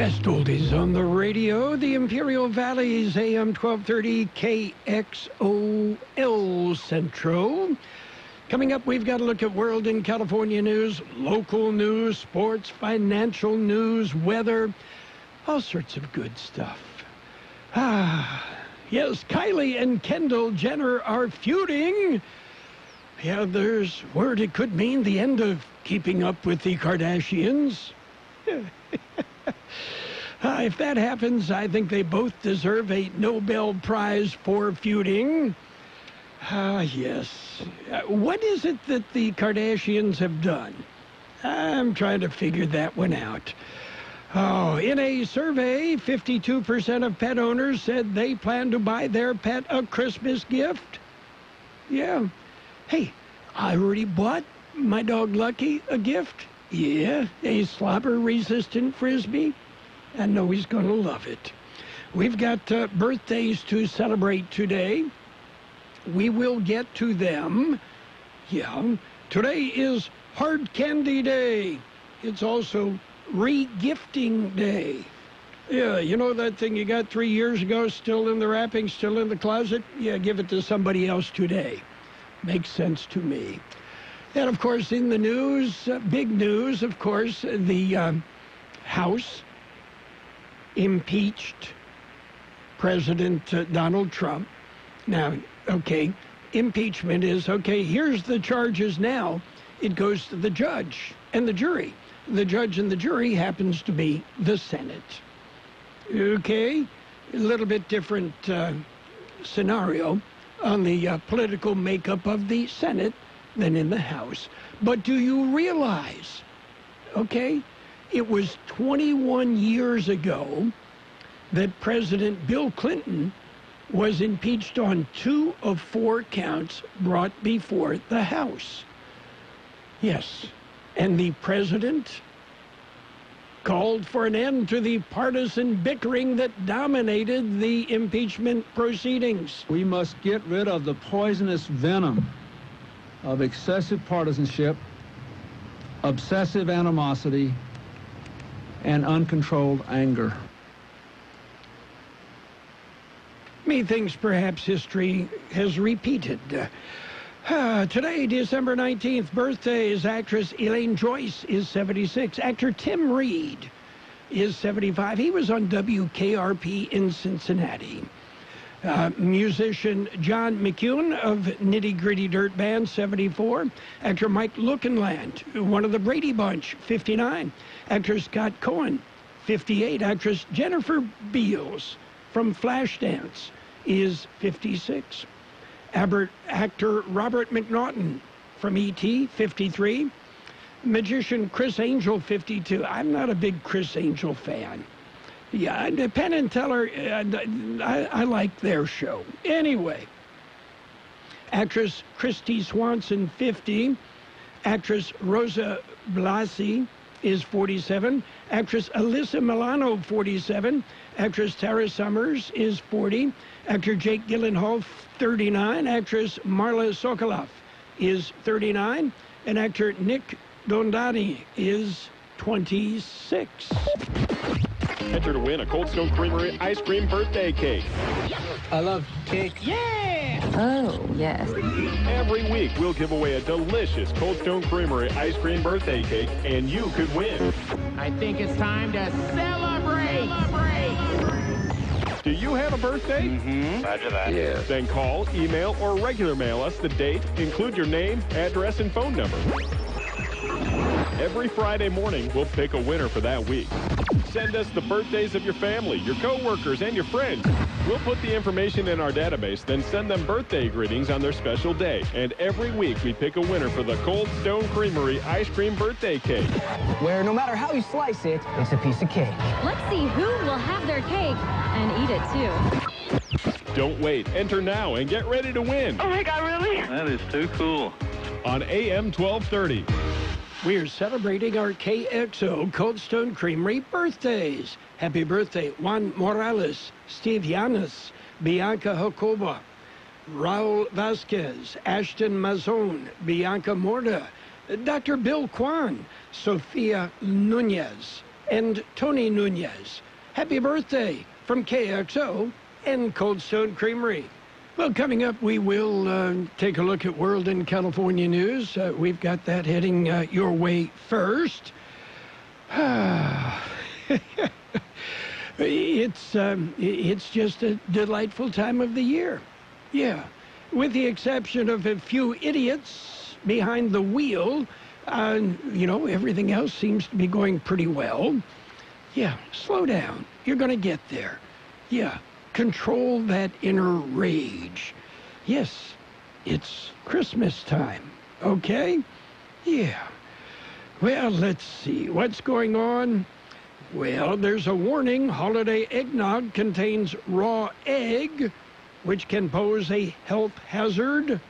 Best oldies on the radio, the Imperial Valley's AM 1230 KXOL Centro. Coming up, we've got to look at world and California news, local news, sports, financial news, weather, all sorts of good stuff. Yes, Kylie and Kendall Jenner are feuding. Yeah, there's word it could mean the end of Keeping Up with the Kardashians. If that happens, I think they both deserve a Nobel Prize for feuding. Yes. What is it that the Kardashians have done? I'm trying to figure that one out. Oh, in a survey, 52% of pet owners said they plan to buy their pet a Christmas gift. Yeah. Hey, I already bought my dog Lucky a gift. Yeah, a slobber-resistant Frisbee. I know he's going to love it. We've got birthdays to celebrate today. We will get to them. Yeah. Today is Hard Candy Day. It's also Re-Gifting Day. Yeah, you know that thing you got 3 years ago, still in the wrapping, still in the closet? Yeah, give it to somebody else today. Makes sense to me. And, of course, in the news, big news, of course, the House impeached President Donald Trump. Now, okay, impeachment is, okay, here's the charges now. It goes to the judge and the jury. The judge and the jury happens to be the Senate. Okay, a little bit different scenario on the political makeup of the Senate than in the House. But do you realize, okay, it was 21 years ago that President Bill Clinton was impeached on 2 of 4 counts brought before the House. Yes, and the president called for an end to the partisan bickering that dominated the impeachment proceedings. We must get rid of the poisonous venom of excessive partisanship, obsessive animosity, and uncontrolled anger. Methinks perhaps history has repeated. Today, December 19th, birthdays. Actress Elaine Joyce is 76. Actor Tim Reed is 75. He was on WKRP in Cincinnati. Musician John McEwen of Nitty Gritty Dirt Band, 74. Actor Mike Lookenland, one of the Brady Bunch, 59. Actor Scott Cohen, 58. Actress Jennifer Beals from Flashdance is 56. Actor Robert McNaughton from E.T., 53. Magician Chris Angel, 52. I'm not a big Chris Angel fan. Yeah, Penn and Teller, I like their show. Anyway, actress Christy Swanson, 50. Actress Rosa Blasi is 47. Actress Alyssa Milano, 47. Actress Tara Summers is 40. Actor Jake Gyllenhaal, 39. Actress Marla Sokoloff is 39. And actor Nick Dondani is 26. Enter to win a Cold Stone Creamery ice cream birthday cake. I love cake. Yeah! Oh, yes. Every week, we'll give away a delicious Cold Stone Creamery ice cream birthday cake, and you could win. I think it's time to celebrate! Do you have a birthday? Mm-hmm. Roger that. Yes. Then call, email, or regular mail us the date, include your name, address, and phone number. Every Friday morning, we'll pick a winner for that week. Send us the birthdays of your family, your coworkers, and your friends. We'll put the information in our database, then send them birthday greetings on their special day. And every week, we pick a winner for the Cold Stone Creamery ice cream birthday cake. Where no matter how you slice it, it's a piece of cake. Let's see who will have their cake and eat it, too. Don't wait. Enter now and get ready to win. Oh, my God, really? That is too cool. On AM 1230. We're celebrating our KXO Cold Stone Creamery birthdays. Happy birthday, Juan Morales, Steve Yanis, Bianca Jacoba, Raul Vasquez, Ashton Mazon, Bianca Morda, Dr. Bill Kwan, Sofia Nunez, and Tony Nunez. Happy birthday from Kxo and Cold Stone Creamery. Well, coming up, we will take a look at World and California news. We've got that heading your way first. It's just a delightful time of the year. Yeah, with the exception of a few idiots behind the wheel, everything else seems to be going pretty well. Yeah, slow down. You're going to get there. Yeah, control that inner rage. Yes, it's Christmas time, okay? Yeah. Well, let's see. What's going on? Well, there's a warning. Holiday eggnog contains raw egg, which can pose a health hazard.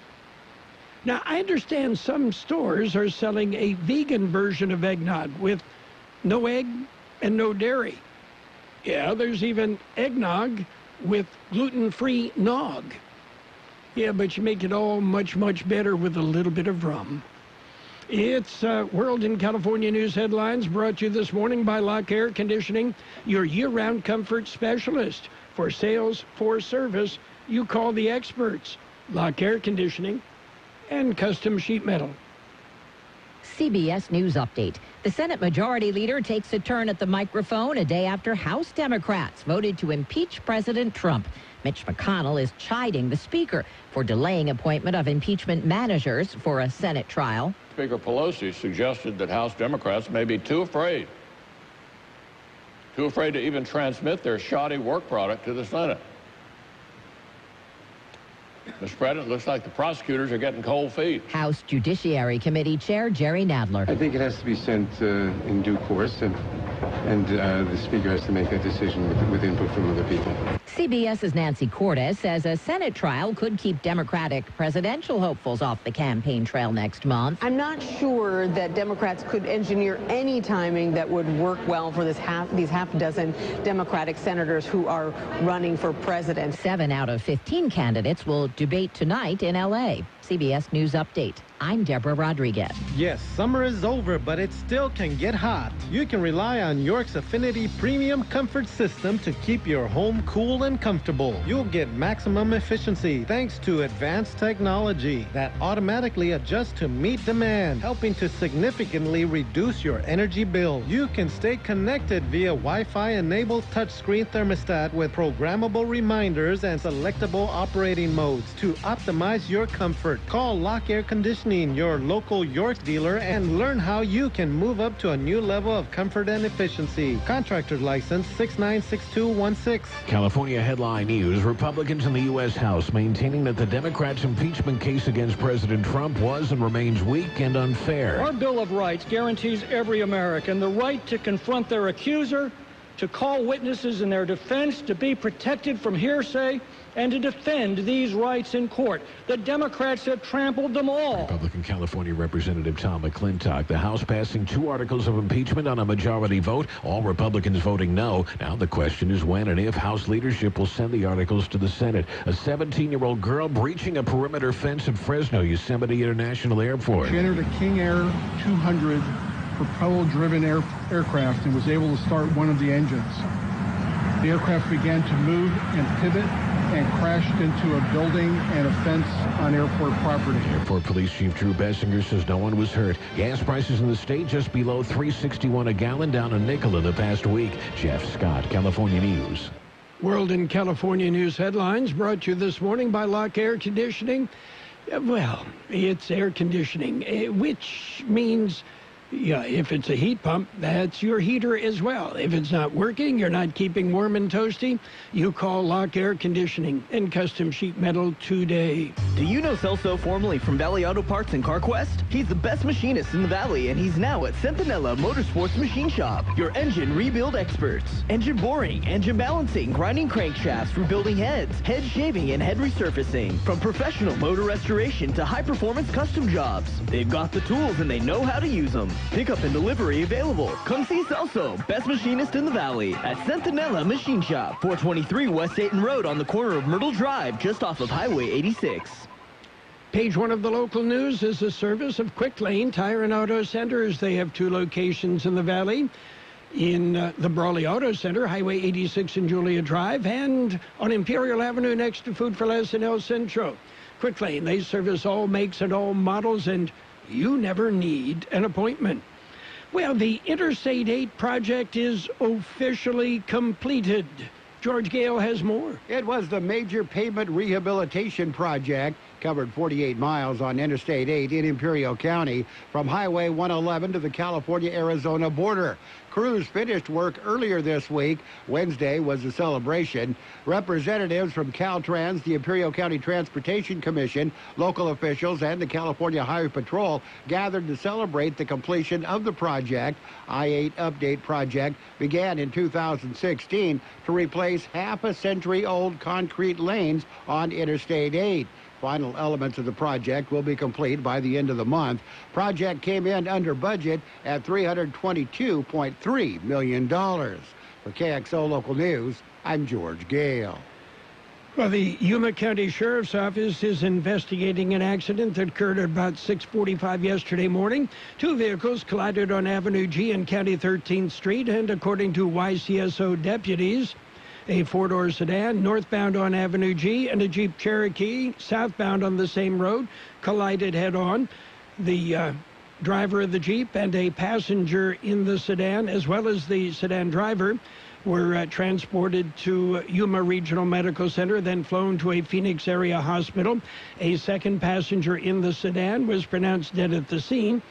Now, I understand some stores are selling a vegan version of eggnog with no egg and no dairy. Yeah, there's even eggnog with gluten-free nog. Yeah, but you make it all much, much better with a little bit of rum. It's World in California News headlines brought to you this morning by Lock Air Conditioning, your year-round comfort specialist. For sales, for service, you call the experts. Lock Air Conditioning and Custom Sheet Metal. CBS News Update. The Senate Majority Leader takes a turn at the microphone a day after House Democrats voted to impeach President Trump. Mitch McConnell is chiding the Speaker for delaying appointment of impeachment managers for a Senate trial. Speaker Pelosi suggested that House Democrats may be too afraid to even transmit their shoddy work product to the Senate. Mr. President, it looks like the prosecutors are getting cold feet. House Judiciary Committee Chair Jerry Nadler. I think it has to be sent in due course, and the Speaker has to make that decision with input from other people. CBS's Nancy Cordes says a Senate trial could keep Democratic presidential hopefuls off the campaign trail next month. I'm not sure that Democrats could engineer any timing that would work well for these half dozen Democratic senators who are running for president. 7 out of 15 candidates will debate tonight in L.A. CBS News Update. I'm Deborah Rodriguez. Yes, summer is over, but it still can get hot. You can rely on York's Affinity Premium Comfort System to keep your home cool and comfortable. You'll get maximum efficiency thanks to advanced technology that automatically adjusts to meet demand, helping to significantly reduce your energy bill. You can stay connected via Wi-Fi-enabled touchscreen thermostat with programmable reminders and selectable operating modes to optimize your comfort. Call Lock Air Conditioning, your local York dealer, and learn how you can move up to a new level of comfort and efficiency. Contractor license 696216. California headline news. Republicans in the U.S. House maintaining that the Democrats' impeachment case against President Trump was and remains weak and unfair. Our Bill of Rights guarantees every American the right to confront their accuser, to call witnesses in their defense, to be protected from hearsay, and to defend these rights in court. The Democrats have trampled them all. Republican California Representative Tom McClintock. The House passing 2 articles of impeachment on a majority vote. All Republicans voting no. Now the question is when and if House leadership will send the articles to the Senate. A 17-year-old girl breaching a perimeter fence at Fresno Yosemite International Airport. She entered a King Air 200 propeller-driven aircraft and was able to start one of the engines. The aircraft began to move and pivot and crashed into a building and a fence on airport property. Airport Police Chief Drew Bessinger says no one was hurt. Gas prices in the state just below $3.61 a gallon, down a nickel in the past week. Jeff Scott, California News. World in California News headlines brought to you this morning by Lock Air Conditioning. Well, it's air conditioning, which means... yeah, if it's a heat pump, that's your heater as well. If it's not working, you're not keeping warm and toasty, you call Lock Air Conditioning and Custom Sheet Metal today. Do you know Celso formerly from Valley Auto Parts and CarQuest? He's the best machinist in the Valley, and he's now at Centinela Motorsports Machine Shop, your engine rebuild experts. Engine boring, engine balancing, grinding crankshafts, rebuilding heads, head shaving, and head resurfacing. From professional motor restoration to high-performance custom jobs. They've got the tools, and they know how to use them. Pickup and delivery available. Come see Celso, best machinist in the Valley, at Centinela Machine Shop, 423 West Dayton Road on the corner of Myrtle Drive, just off of Highway 86. Page 1 of the local news is a service of Quick Lane Tire and Auto Centers. They have 2 locations in the Valley. in the Brawley Auto Center, Highway 86 and Julia Drive, and on Imperial Avenue next to Food for Less in El Centro. Quick Lane, they service all makes and all models, and you never need an appointment. Well, the Interstate 8 project is officially completed. George Gale has more. It was the major pavement rehabilitation project, covered 48 miles on Interstate 8 in Imperial County from Highway 111 to the California-Arizona border. Crews finished work earlier this week. Wednesday was the celebration. Representatives from Caltrans, the Imperial County Transportation Commission, local officials, and the California Highway Patrol gathered to celebrate the completion of the project. I-8 Update project began in 2016 to replace half-a-century-old concrete lanes on Interstate 8. Final elements of the project will be complete by the end of the month. Project came in under budget at $322.3 million. For KXO Local News, I'm George Gale. Well, the Yuma County Sheriff's Office is investigating an accident that occurred at about 6:45 yesterday morning. Two vehicles collided on Avenue G and County 13th Street, and according to YCSO deputies, a four-door sedan northbound on Avenue G and a Jeep Cherokee southbound on the same road collided head-on. The driver of the Jeep and a passenger in the sedan, as well as the sedan driver, were transported to Yuma Regional Medical Center, then flown to a Phoenix area hospital. A second passenger in the sedan was pronounced dead at the scene.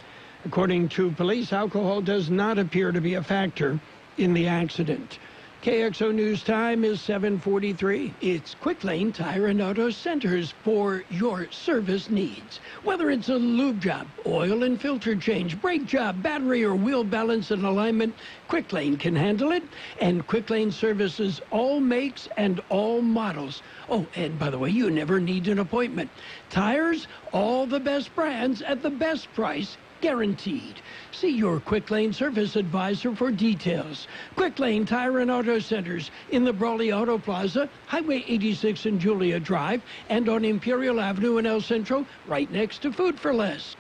According to police, alcohol does not appear to be a factor in the accident. KXO News Time is 7:43. It's Quick Lane Tire and Auto Centers for your service needs. Whether it's a lube job, oil and filter change, brake job, battery or wheel balance and alignment, Quick Lane can handle it. And Quick Lane services all makes and all models. Oh, and by the way, you never need an appointment. Tires, all the best brands at the best price, guaranteed. See your Quick Lane service advisor for details. Quick Lane Tire and Auto Centers in the Brawley Auto Plaza, Highway 86 and Julia Drive, and on Imperial Avenue in El Centro, right next to Food for Less.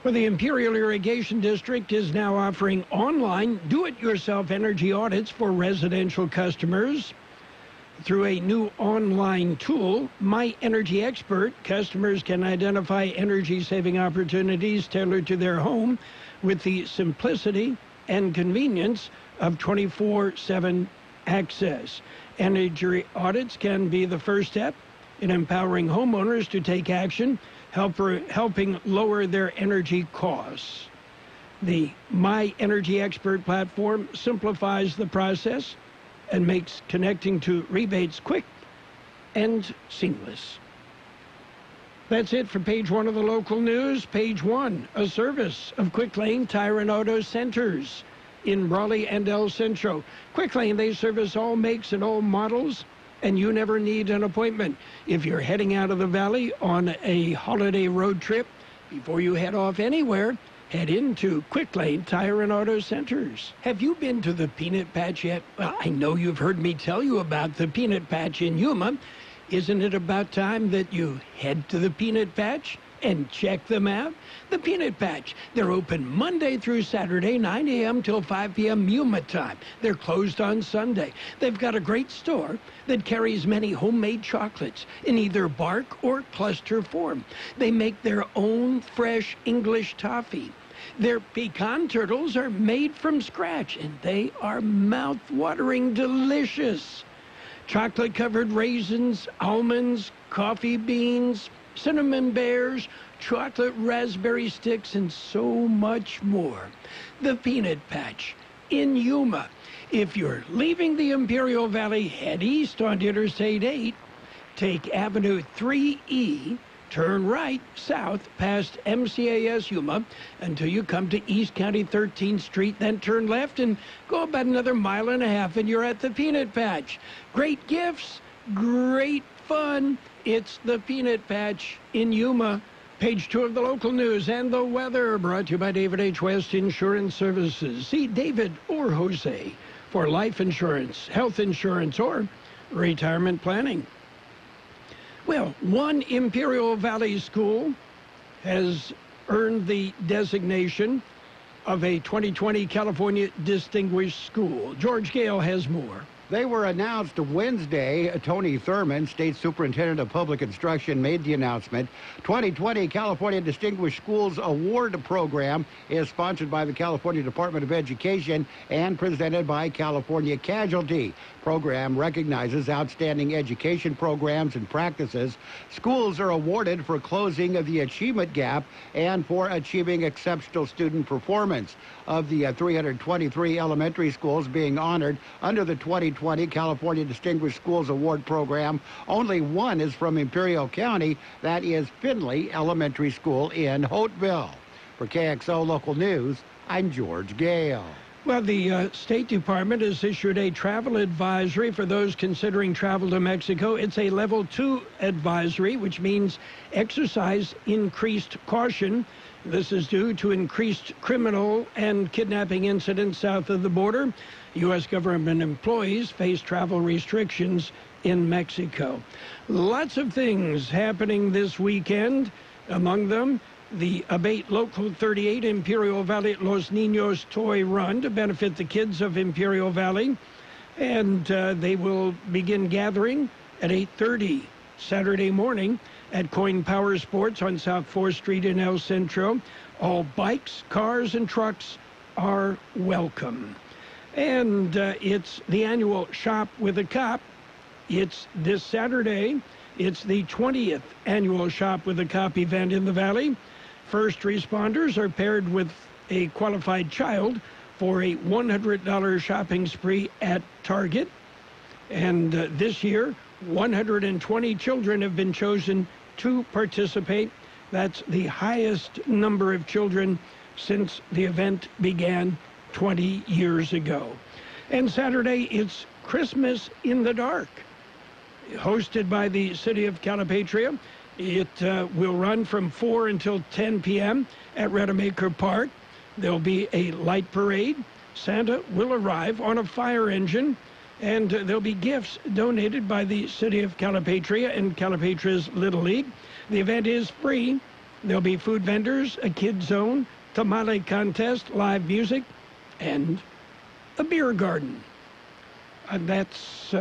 Well, the Imperial Irrigation District is now offering online do-it-yourself energy audits for residential customers. Through a new online tool, My Energy Expert, customers can identify energy-saving opportunities tailored to their home with the simplicity and convenience of 24/7 access. Energy audits can be the first step in empowering homeowners to take action, helping lower their energy costs. The My Energy Expert platform simplifies the process and makes connecting to rebates quick and seamless. That's it for page one of the local news. Page one, a service of Quick Lane Tire and Auto Centers in Brawley and El Centro. Quick Lane, they service all makes and all models, and you never need an appointment. If you're heading out of the valley on a holiday road trip, before you head off anywhere, head into Quick Lane Tire and Auto Centers. Have you been to the Peanut Patch yet? Well, I know you've heard me tell you about the Peanut Patch in Yuma. Isn't it about time that you head to the Peanut Patch and check them out? The Peanut Patch, they're open Monday through Saturday, 9 a.m. till 5 p.m. Yuma time. They're closed on Sunday. They've got a great store that carries many homemade chocolates in either bark or cluster form. They make their own fresh English toffee. Their pecan turtles are made from scratch, and they are mouth-watering delicious. Chocolate-covered raisins, almonds, coffee beans, cinnamon bears, chocolate raspberry sticks, and so much more. The Peanut Patch in Yuma. If you're leaving the Imperial Valley, head east on Interstate 8, take Avenue 3E, turn right south past MCAS Yuma until you come to East County 13th Street, then turn left and go about another mile and a half and you're at the Peanut Patch. Great gifts, great fun. It's the Peanut Patch in Yuma. Page two of the local news and the weather brought to you by David H. West Insurance Services. See David or Jose for life insurance, health insurance, or retirement planning. Well, one Imperial Valley school has earned the designation of a 2020 California Distinguished School. George Gale has more. They were announced Wednesday. Tony Thurman, State Superintendent of Public Instruction, made the announcement. 2020 California Distinguished Schools Award Program is sponsored by the California Department of Education and presented by California Casualty. Program recognizes outstanding education programs and practices. Schools are awarded for closing of the achievement gap and for achieving exceptional student performance. Of the 323 elementary schools being honored under the 2020 California Distinguished Schools Award Program, only one is from Imperial County. That is Findlay Elementary School in Hopeville. For KXO Local News, I'm George Gale. Well, the State Department has issued a travel advisory for those considering travel to Mexico. It's a level 2 advisory, which means exercise increased caution. This is due to increased criminal and kidnapping incidents south of the border. U.S. government employees face travel restrictions in Mexico. Lots of things happening this weekend. Among them, the Abate Local 38 Imperial Valley Los Niños Toy Run to benefit the kids of Imperial Valley. And they will begin gathering at 8:30 Saturday morning at Coin Power Sports on South 4th Street in El Centro. All bikes, cars, and trucks are welcome. And it's the annual Shop with a Cop. It's this Saturday. It's the 20th annual Shop with a Cop event in the Valley. First responders are paired with a qualified child for a $100 shopping spree at Target. And this year, 120 children have been chosen to participate. That's the highest number of children since the event began 20 years ago. And Saturday, it's Christmas in the Dark, hosted by the City of Calipatria. It will run from 4 until 10 p.m. at Rademacher Park. There'll be a light parade. Santa will arrive on a fire engine, and there'll be gifts donated by the City of Calipatria and Calipatria's Little League. The event is free. There'll be food vendors, a kid zone, tamale contest, live music, and a beer garden. That's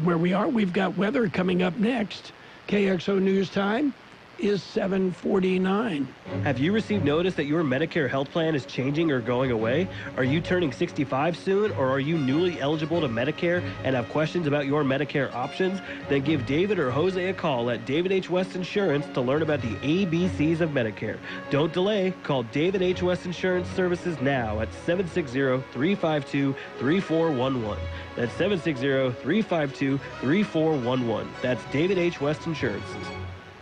where we are. We've got weather coming up next. KXO News Time is 7:49. Have you received notice that your Medicare health plan is changing or going away? Are you turning 65 soon, or are you newly eligible to Medicare and have questions about your Medicare options? Then give David or Jose a call at David H. West Insurance to learn about the ABCs of Medicare. Don't delay. Call David H. West Insurance Services now at 760-352-3411. That's 760-352-3411. That's David H. West Insurance.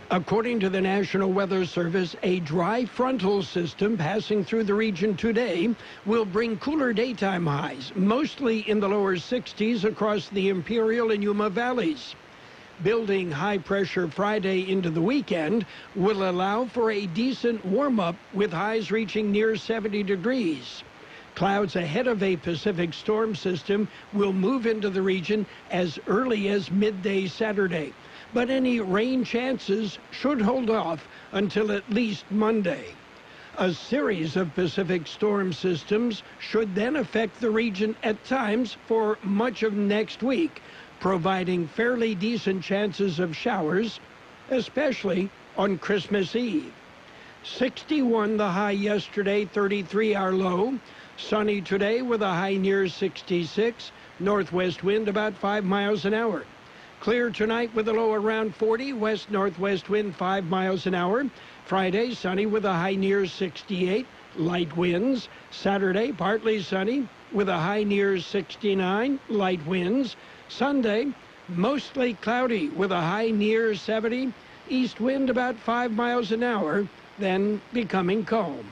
According to the National Weather Service, a dry frontal system passing through the region today will bring cooler daytime highs, mostly in the lower 60s across the Imperial and Yuma valleys. Building high pressure Friday into the weekend will allow for a decent warm-up with highs reaching near 70 degrees. Clouds ahead of a Pacific storm system will move into the region as early as midday Saturday. But any rain chances should hold off until at least Monday. A series of Pacific storm systems should then affect the region at times for much of next week, providing fairly decent chances of showers, especially on Christmas Eve. 61 the high yesterday, 33 our low. Sunny today with a high near 66. Northwest wind about 5 miles an hour. Clear tonight with a low around 40, west-northwest wind 5 miles an hour. Friday, sunny with a high near 68, light winds. Saturday, partly sunny with a high near 69, light winds. Sunday, mostly cloudy with a high near 70, east wind about 5 miles an hour, then becoming calm.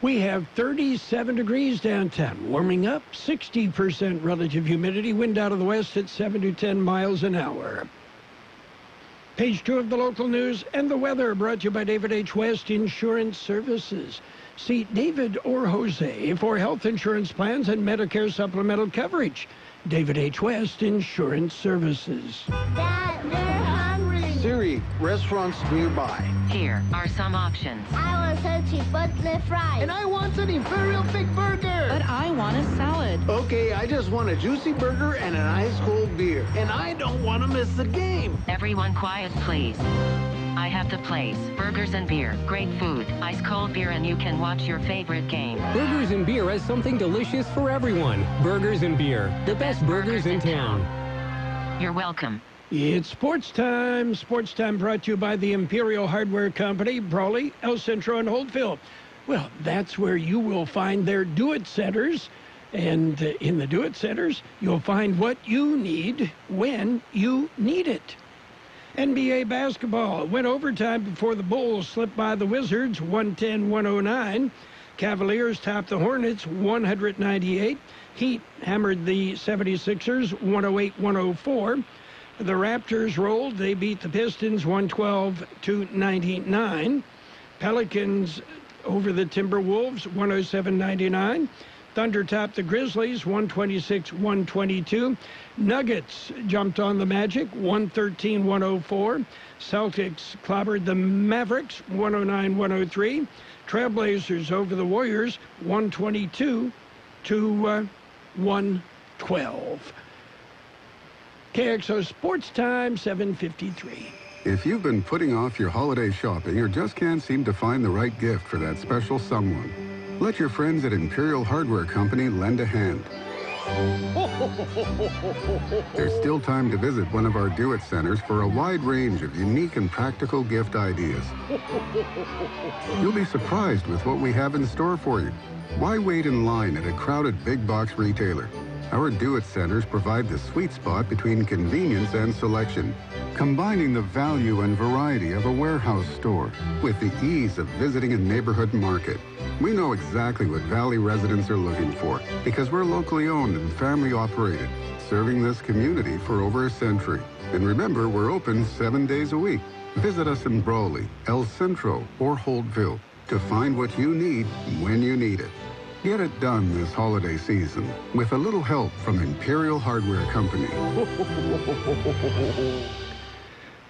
We have 37 degrees downtown, warming up, 60% relative humidity, wind out of the west at 7 to 10 miles an hour. Page 2 of the local news and the weather brought to you by David H. West Insurance Services. See David or Jose for health insurance plans and Medicare supplemental coverage. David H. West Insurance Services. Dad, they're hungry. Siri, restaurants nearby. Here are some options. I want some chipotle fries. And I want an Imperial Big Burger. But I want a salad. Okay, I just want a juicy burger and an ice cold beer. And I don't want to miss the game. Everyone quiet, please. I have the place. Burgers and beer. Great food. Ice cold beer, and you can watch your favorite game. Burgers and Beer has something delicious for everyone. Burgers and Beer. The best burgers in town. You're welcome. It's Sports Time. Sports Time brought to you by the Imperial Hardware Company, Brawley, El Centro, and Holtville. Well, that's where you will find their do-it-centers. And in the do-it-centers, you'll find what you need when you need it. NBA basketball went overtime before the Bulls slipped by the Wizards 110-109. Cavaliers topped the Hornets 198. Heat hammered the 76ers 108-104. The Raptors rolled. They beat the Pistons 112-99. Pelicans over the Timberwolves 107-99. Thunder topped the Grizzlies 126-122. Nuggets jumped on the Magic 113-104. Celtics clobbered the Mavericks 109-103. Trailblazers over the Warriors 122-112. KXO Sports Time 7:53. If you've been putting off your holiday shopping or just can't seem to find the right gift for that special someone, let your friends at Imperial Hardware Company lend a hand. There's still time to visit one of our Do-It Centers for a wide range of unique and practical gift ideas. You'll be surprised with what we have in store for you. Why wait in line at a crowded big box retailer? Our Do-It Centers provide the sweet spot between convenience and selection, combining the value and variety of a warehouse store with the ease of visiting a neighborhood market. We know exactly what Valley residents are looking for because we're locally owned and family operated, serving this community for over a century. And remember, we're open 7 days a week. Visit us in Brawley, El Centro, or Holtville to find what you need when you need it. Get it done this holiday season with a little help from Imperial Hardware Company.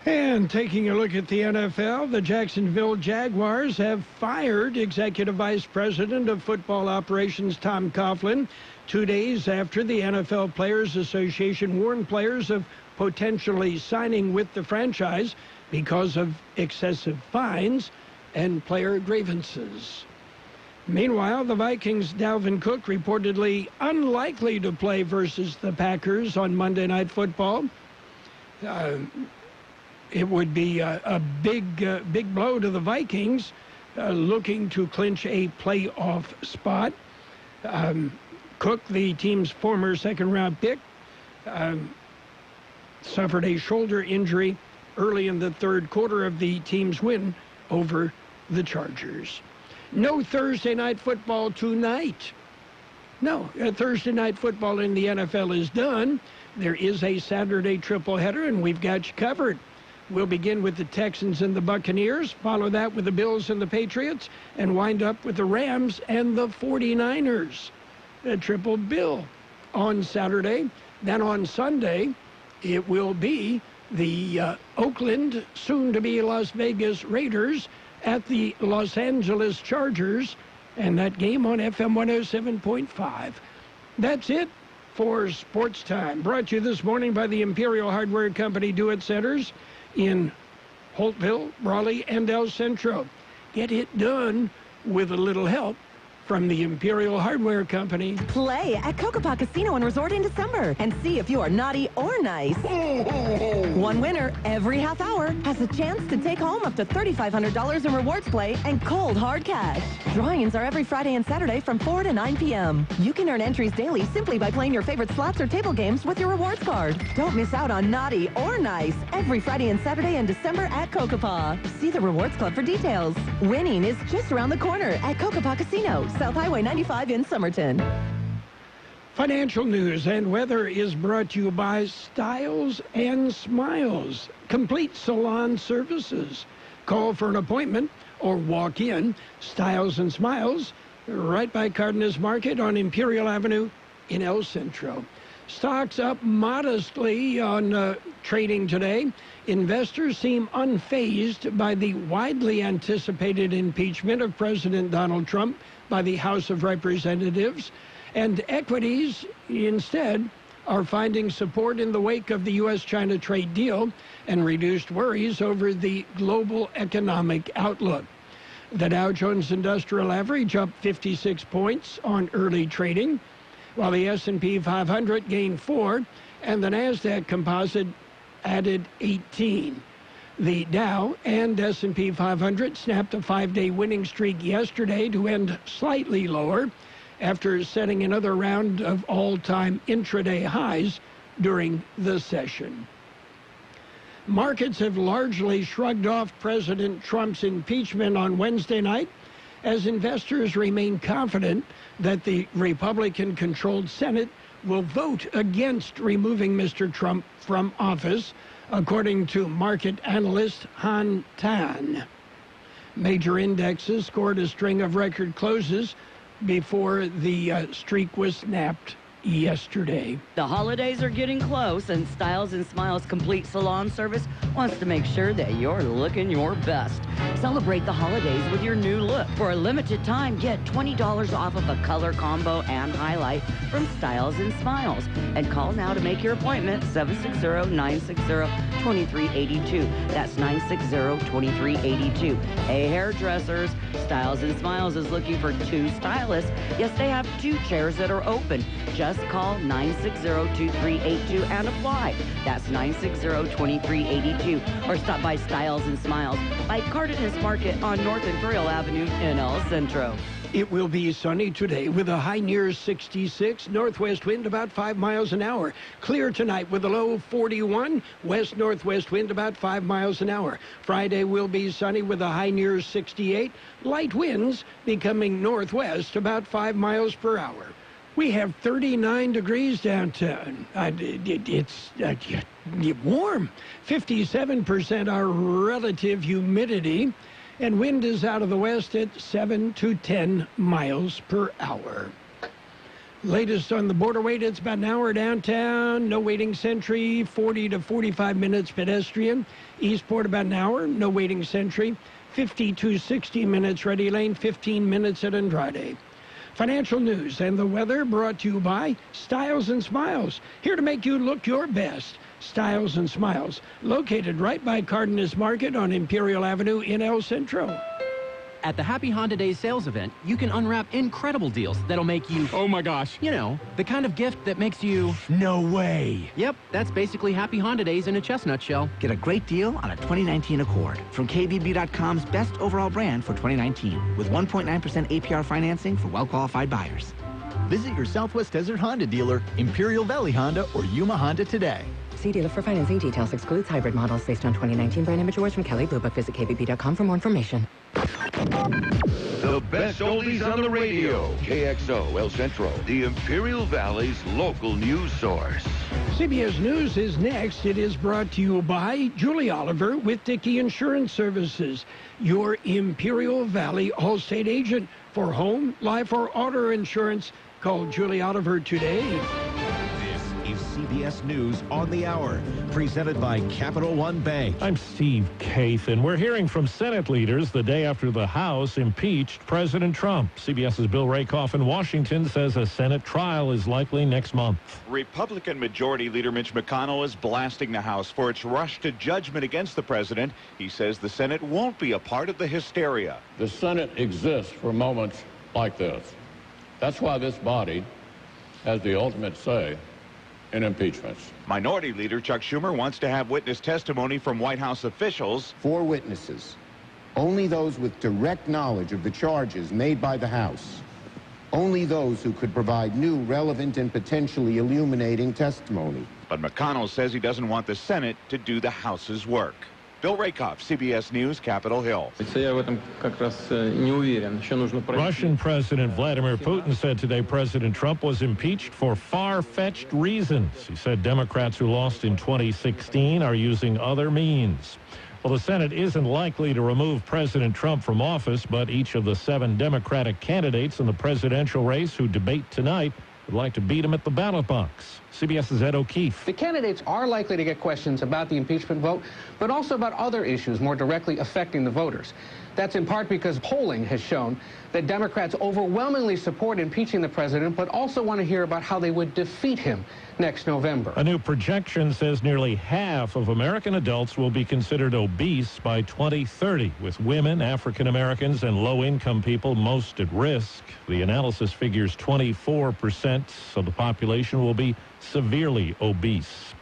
And taking a look at the NFL, the Jacksonville Jaguars have fired Executive Vice President of Football Operations Tom Coughlin 2 days after the NFL Players Association warned players of potentially signing with the franchise because of excessive fines and player grievances. Meanwhile, the Vikings' Dalvin Cook reportedly unlikely to play versus the Packers on Monday Night Football. It would be a big blow to the Vikings, looking to clinch a playoff spot. Cook, the team's former second-round pick, suffered a shoulder injury early in the third quarter of the team's win over the Chargers. No Thursday night football tonight. No, Thursday night football in the NFL is done. There is a Saturday tripleheader, and we've got you covered. We'll begin with the Texans and the Buccaneers, follow that with the Bills and the Patriots, and wind up with the Rams and the 49ers. A triple bill on Saturday. Then on Sunday, it will be the Oakland, soon-to-be Las Vegas Raiders at the Los Angeles Chargers, and that game on FM 107.5. That's it for Sports Time. Brought to you this morning by the Imperial Hardware Company Do-It Centers in Holtville, Raleigh, and El Centro. Get it done with a little help from the Imperial Hardware Company. Play at Kxo Casino and Resort in December and see if you are naughty or nice. One winner every half hour has a chance to take home up to $3,500 in rewards play and cold hard cash. Drawings are every Friday and Saturday from 4 to 9 p.m. You can earn entries daily simply by playing your favorite slots or table games with your rewards card. Don't miss out on naughty or nice every Friday and Saturday in December at Kxo. See the Rewards Club for details. Winning is just around the corner at Kxo Casino, South Highway 95 in Somerton. Financial news and weather is brought to you by Styles and Smiles, complete salon services. Call for an appointment or walk in. Styles and Smiles, right by Cardenas Market on Imperial Avenue in El Centro. Stocks up modestly on trading today. Investors seem unfazed by the widely anticipated impeachment of President Donald Trump by the House of Representatives. And equities, instead, are finding support in the wake of the U.S.-China trade deal and reduced worries over the global economic outlook. The Dow Jones Industrial Average up 56 points on early trading, while the S&P 500 gained 4, and the NASDAQ Composite added 18. The Dow and S&P 500 snapped a 5-day winning streak yesterday to end slightly lower after setting another round of all-time intraday highs during the session. Markets have largely shrugged off President Trump's impeachment on Wednesday night as investors remain confident that the Republican-controlled Senate will vote against removing Mr. Trump from office, according to market analyst Han Tan. Major indexes scored a string of record closes before the streak was snapped yesterday. The holidays are getting close, and Styles and Smiles Complete Salon Service wants to make sure that you're looking your best. Celebrate the holidays with your new look. For a limited time, get $20 off of a color combo and highlight from Styles and Smiles. And call now to make your appointment, 760-960-2382. That's 960-2382. Hey, hairdressers, Styles and Smiles is looking for 2 stylists. Yes, they have 2 chairs that are open. Just call 960-2382 and apply. That's 960-2382. Or stop by Styles and Smiles by Cardenas Market on North Imperial Avenue in El Centro. It will be sunny today with a high near 66, northwest wind about 5 miles an hour. Clear tonight with a low 41, west-northwest wind about 5 miles an hour. Friday will be sunny with a high near 68, light winds becoming northwest about 5 miles per hour. We have 39 degrees downtown. It's warm. 57% our relative humidity. And wind is out of the west at 7 to 10 miles per hour. Latest on the border wait, it's about an hour downtown. No waiting sentry, 40 to 45 minutes pedestrian. Eastport about an hour, no waiting sentry. 50 to 60 minutes Ready Lane, 15 minutes at Andrade. Financial news and the weather brought to you by Styles and Smiles. Here to make you look your best. Styles and Smiles, located right by Cardenas Market on Imperial Avenue in El Centro. At the Happy Honda Days sales event, you can unwrap incredible deals that'll make you... Oh my gosh. You know, the kind of gift that makes you... No way. Yep, that's basically Happy Honda Days in a chestnut shell. Get a great deal on a 2019 Accord from KBB.com's best overall brand for 2019 with 1.9% APR financing for well-qualified buyers. Visit your Southwest Desert Honda dealer, Imperial Valley Honda, or Yuma Honda today. See dealer for financing details. Excludes hybrid models based on 2019 brand image awards from Kelly Blue Book. Visit KBB.com for more information. The best oldies on the radio. KXO El Centro, the Imperial Valley's local news source. CBS News is next. It is brought to you by Julie Oliver with Dickey Insurance Services, your Imperial Valley Allstate agent for home, life, or auto insurance. Call Julie Oliver today. Is CBS News on the Hour, presented by Capital One Bank. I'm Steve Kaith, and we're hearing from Senate leaders the day after the House impeached President Trump. CBS's Bill Rakoff in Washington says a Senate trial is likely next month. Republican Majority Leader Mitch McConnell is blasting the House for its rush to judgment against the president. He says the Senate won't be a part of the hysteria. The Senate exists for moments like this. That's why this body has the ultimate say in impeachments. Minority Leader Chuck Schumer wants to have witness testimony from White House officials. 4 witnesses, only those with direct knowledge of the charges made by the House, only those who could provide new, relevant, and potentially illuminating testimony. But McConnell says he doesn't want the Senate to do the House's work. Bill Rakoff, CBS News, Capitol Hill. Russian President Vladimir Putin said today President Trump was impeached for far-fetched reasons. He said Democrats who lost in 2016 are using other means. Well, the Senate isn't likely to remove President Trump from office, but each of the 7 Democratic candidates in the presidential race who debate tonight would like to beat him at the ballot box. CBS's Ed O'Keefe. The candidates are likely to get questions about the impeachment vote, but also about other issues more directly affecting the voters. That's in part because polling has shown that Democrats overwhelmingly support impeaching the president, but also want to hear about how they would defeat him next November. A new projection says nearly half of American adults will be considered obese by 2030, with women, African Americans, and low-income people most at risk. The analysis figures 24% of the population will be severely obese.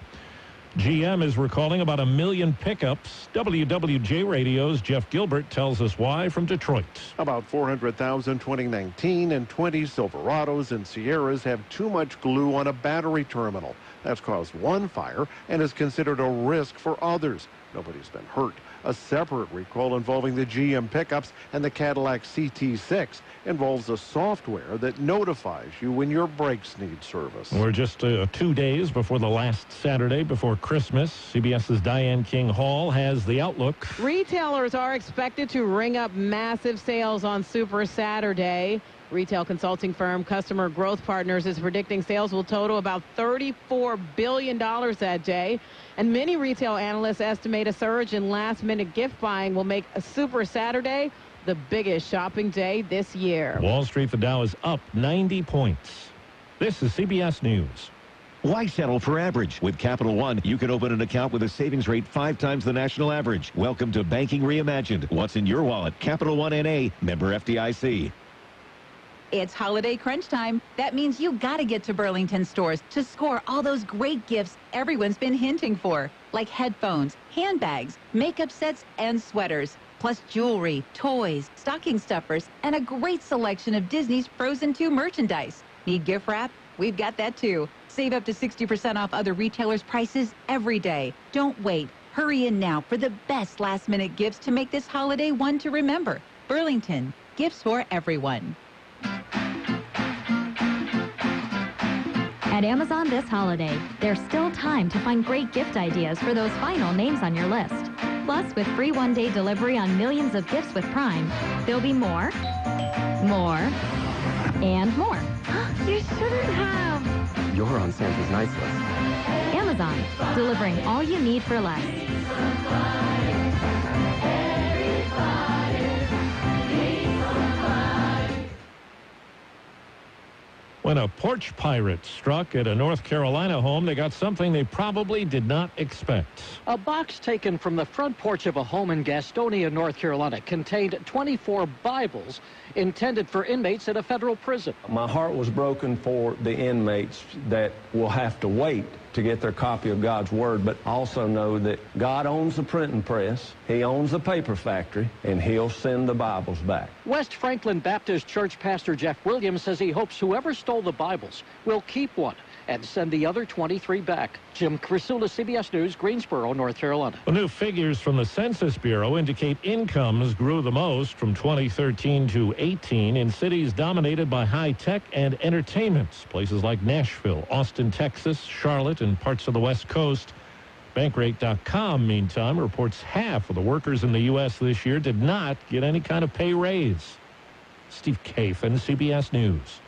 GM is recalling about 1 million pickups. WWJ Radio's Jeff Gilbert tells us why from Detroit. About 400,000 2019 and 20 Silverados and Sierras have too much glue on a battery terminal. That's caused one fire and is considered a risk for others. Nobody's been hurt. A separate recall involving the GM pickups and the Cadillac CT6 involves a software that notifies you when your brakes need service. We're just 2 days before the last Saturday before Christmas. CBS's Diane King Hall has the outlook. Retailers are expected to ring up massive sales on Super Saturday. Retail consulting firm Customer Growth Partners is predicting sales will total about $34 billion that day. And many retail analysts estimate a surge in last-minute gift buying will make a Super Saturday the biggest shopping day this year. Wall Street, the Dow is up 90 points. This is CBS News. Why settle for average? With Capital One, you can open an account with a savings rate 5 times the national average. Welcome to Banking Reimagined. What's in your wallet? Capital One N.A., member FDIC. It's holiday crunch time. That means you gotta get to Burlington stores to score all those great gifts everyone's been hinting for, like headphones, handbags, makeup sets, and sweaters, plus jewelry, toys, stocking stuffers, and a great selection of Disney's Frozen 2 merchandise. Need gift wrap? We've got that too. Save up to 60% off other retailers' prices every day. Don't wait. Hurry in now for the best last-minute gifts to make this holiday one to remember. Burlington, gifts for everyone. At Amazon this holiday, there's still time to find great gift ideas for those final names on your list. Plus, with free one-day delivery on millions of gifts with Prime, there'll be more, and more. You shouldn't have. You're on Santa's nice list. Amazon, delivering all you need for less. When a porch pirate struck at a North Carolina home, they got something they probably did not expect. A box taken from the front porch of a home in Gastonia, North Carolina, contained 24 Bibles intended for inmates at a federal prison. My heart was broken for the inmates that will have to wait to get their copy of God's Word, but also know that God owns the printing press, He owns the paper factory, and He'll send the Bibles back. West Franklin Baptist Church Pastor Jeff Williams says he hopes whoever stole the Bibles will keep one and send the other 23 back. Jim Crisula, CBS News, Greensboro, North Carolina. The new figures from the Census Bureau indicate incomes grew the most from 2013 to 18 in cities dominated by high tech and entertainment. Places like Nashville, Austin, Texas, Charlotte, and parts of the West Coast. Bankrate.com, meantime, reports half of the workers in the U.S. this year did not get any kind of pay raise. Steve Kafen, CBS News.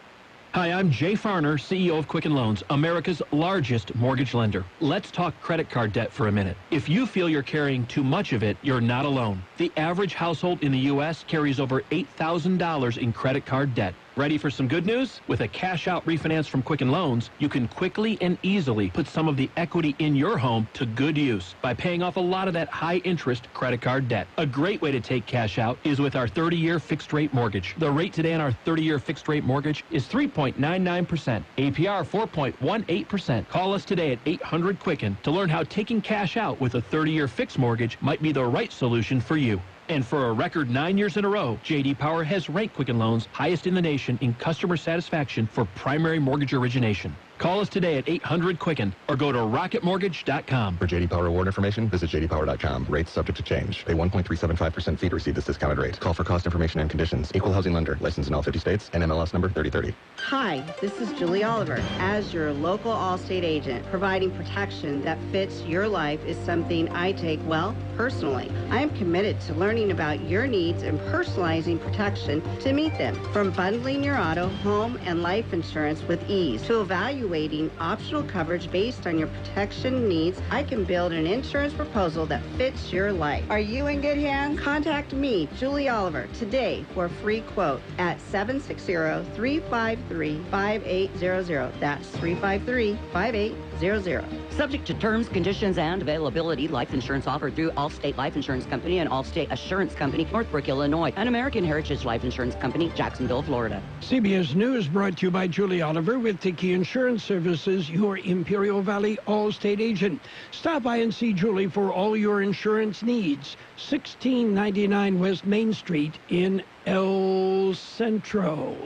Hi, I'm Jay Farner, CEO of Quicken Loans, America's largest mortgage lender. Let's talk credit card debt for a minute. If you feel you're carrying too much of it, you're not alone. The average household in the U.S. carries over $8,000 in credit card debt. Ready for some good news? With a cash-out refinance from Quicken Loans, you can quickly and easily put some of the equity in your home to good use by paying off a lot of that high-interest credit card debt. A great way to take cash out is with our 30-year fixed-rate mortgage. The rate today on our 30-year fixed-rate mortgage is 3.99%, APR 4.18%. Call us today at 800-QUICKEN to learn how taking cash out with a 30-year fixed mortgage might be the right solution for you. And for a record 9 years in a row, J.D. Power has ranked Quicken Loans highest in the nation in customer satisfaction for primary mortgage origination. Call us today at 800-QUICKEN or go to rocketmortgage.com. For J.D. Power reward information, visit jdpower.com. Rates subject to change. Pay 1.375% fee to receive this discounted rate. Call for cost information and conditions. Equal housing lender. Licensed in all 50 states. NMLS number 3030. Hi, this is Julie Oliver. As your local Allstate agent, providing protection that fits your life is something I take well personally. I am committed to learning about your needs and personalizing protection to meet them. From bundling your auto, home, and life insurance with ease to evaluating optional coverage based on your protection needs, I can build an insurance proposal that fits your life. Are you in good hands? Contact me, Julie Oliver, today for a free quote at 760-353-5800. That's 353-5800. Subject to terms, conditions, and availability. Life insurance offered through Allstate Life Insurance Company and Allstate Assurance Company, Northbrook, Illinois, and American Heritage Life Insurance Company, Jacksonville, Florida. CBS News brought to you by Julie Oliver with Dickey Insurance Services, your Imperial Valley Allstate agent. Stop by and see Julie for all your insurance needs. 1699 West Main Street in El Centro.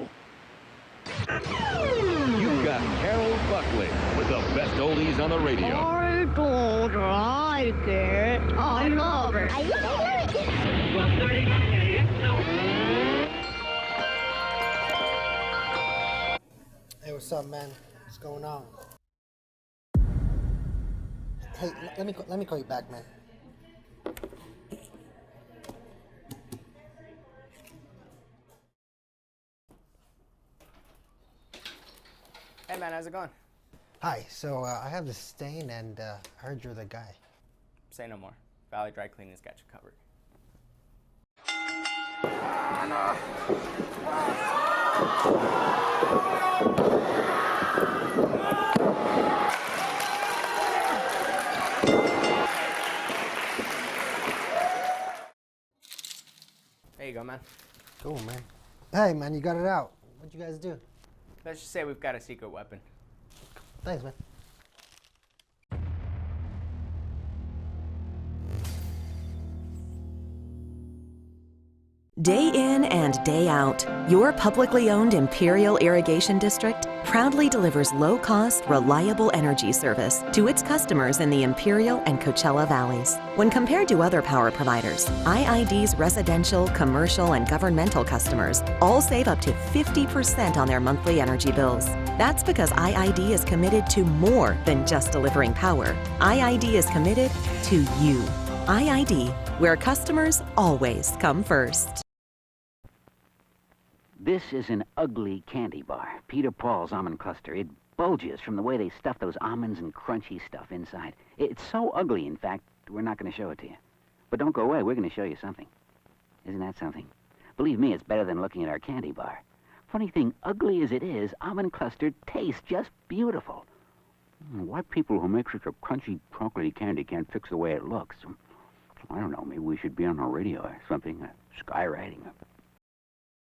You've got Carroll Buckley with the best oldies on the radio. I don't like it. I love it. Hey, what's up, man? What's going on? Hey, let me call you back, man. Hey man, how's it going? Hi, so I have this stain and I heard you're the guy. Say no more. Valley Dry Cleaning's got you covered. There you go, man. Cool, man. Hey, man, you got it out. What'd you guys do? Let's just say we've got a secret weapon. Thanks, man. Day in and day out, your publicly owned Imperial Irrigation District proudly delivers low-cost, reliable energy service to its customers in the Imperial and Coachella Valleys. When compared to other power providers, IID's residential, commercial, and governmental customers all save up to 50% on their monthly energy bills. That's because IID is committed to more than just delivering power. IID is committed to you. IID, where customers always come first. This is an ugly candy bar, Peter Paul's almond cluster. It bulges from the way they stuff those almonds and crunchy stuff inside. It's so ugly, in fact, we're not going to show it to you. But don't go away, we're going to show you something. Isn't that something? Believe me, it's better than looking at our candy bar. Funny thing, ugly as it is, almond cluster tastes just beautiful. Why people who make such a crunchy, chocolatey candy can't fix the way it looks? I don't know, maybe we should be on the radio or something, skywriting.